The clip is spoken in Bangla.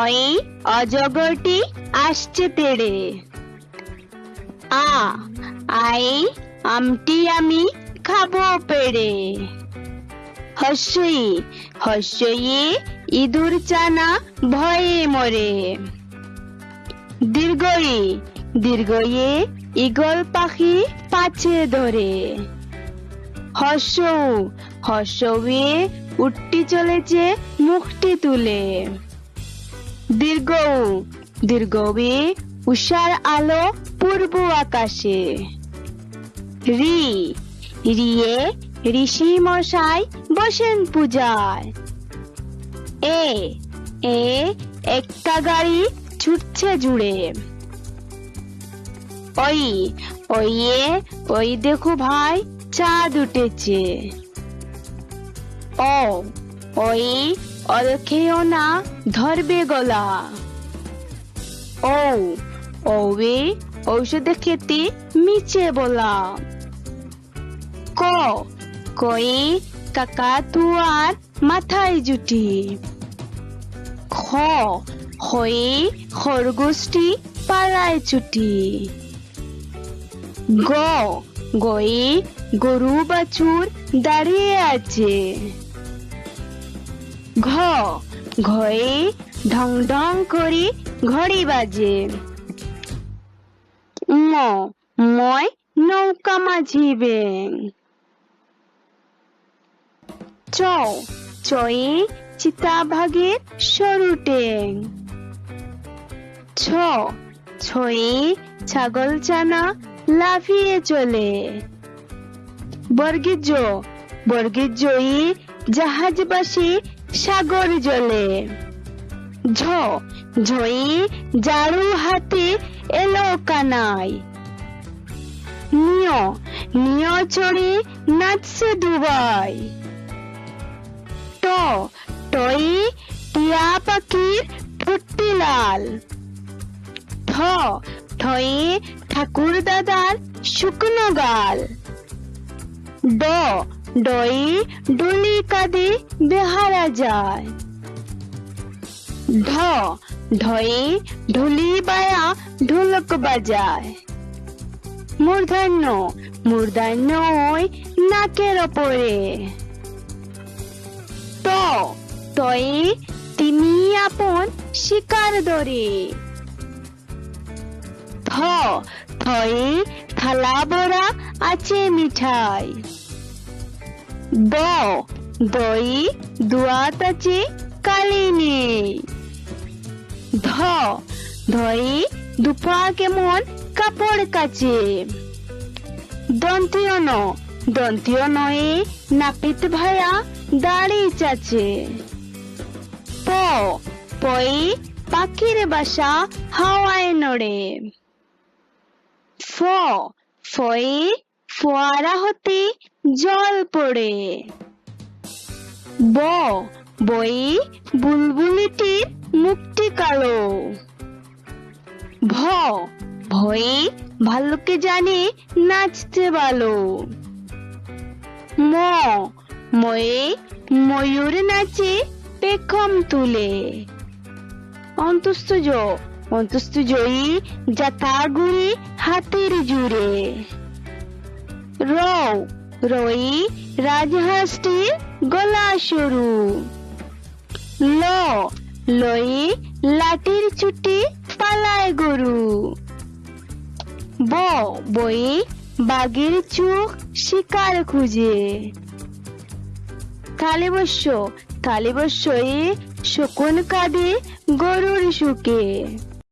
অই অজগরটি আসছে তেড়ে। আই আমটি আমি খাবো পেড়ে। হস্যই ইঁদুর চানা ভয়ে মরে। দীর্ঘয়ে ঈগল পাখি পাছে ধরে। হর্ষে উঠতি চলেছে মুখটি তুলে। দীর্ঘয়ে উষার আলো পূর্ব আকাশে। রিয়ে ঋষি মশাই বসেন পূজায়। একটা গাড়ি ছুটছে জুড়ে। ওই দেখো ভাই চাঁদ উঠেছে। খেয়েও না ধরবে গলা। ঔষধে খেতে মিছে বলা। কই কাকাতুয়ার মাথায় জুটি। হয়ে খরগোশটি পাড়ায় ছুটি। গয়ে গরু বাছুর দাঁড়িয়ে আছে। ঘয়ে ঢং ঢং করে ঘড়ি বাজে। ময় নৌকা মাঝি ব্যাং। চয়ে চিতাভাগের সরু ট্যাং। ছয়ে ছাগল চানা লাফিয়ে চলে। বর্গের জয়ী জাহাজবাসী সাগর জলে। ঝয়ে জাড়ু হাতে এলো কানাই। নিয় চড়ে নাচছে দুবাই। টয়ে টিয়া পাখির ঠোঁটটি লাল। ঠয়ে ঠাকুর দাদার শুকনো গাল। ডয়ে ডলি কাঁদে বেহারা যায়। ঢয়ে ঢুলি বায়া ঢোলক বাজায়। মূর্ধন্য ওই নাকের ওপরে। তয়ে তিনি আপন শিকার ধরে। থয়ে থালা ভরা আছে মিঠাই। দয়ে দুয়াত আছে কালি নেই। ধয়ে দুপা কেমন কাপড় কাচে। দন্তীয় নয়ে নাপিত ভায়া দাড়ি চাচে। পয়ে পাখির বাসা হাওয়ায় নড়ে। ফয়ে ফোয়ারা হতে জল পড়ে। বয়ে বুলবুলিটির মুখটি কালো। ভয়ে ভাল্লুকে জানে নাচতে ভালো। ময়ে ময়ূর নাচে পেখম তুলে। অন্তস্তজয়ী যাতা গুড়ি হাতের জুড়ে। রই রাজহাঁসটির গলা সরু। লয়ে লাঠির ছুটি পালায় গরু। বয়ে বাঘের চোখ শিকার খুঁজে। তালিবস্য শকুন কাঁদে গরুর সুখে।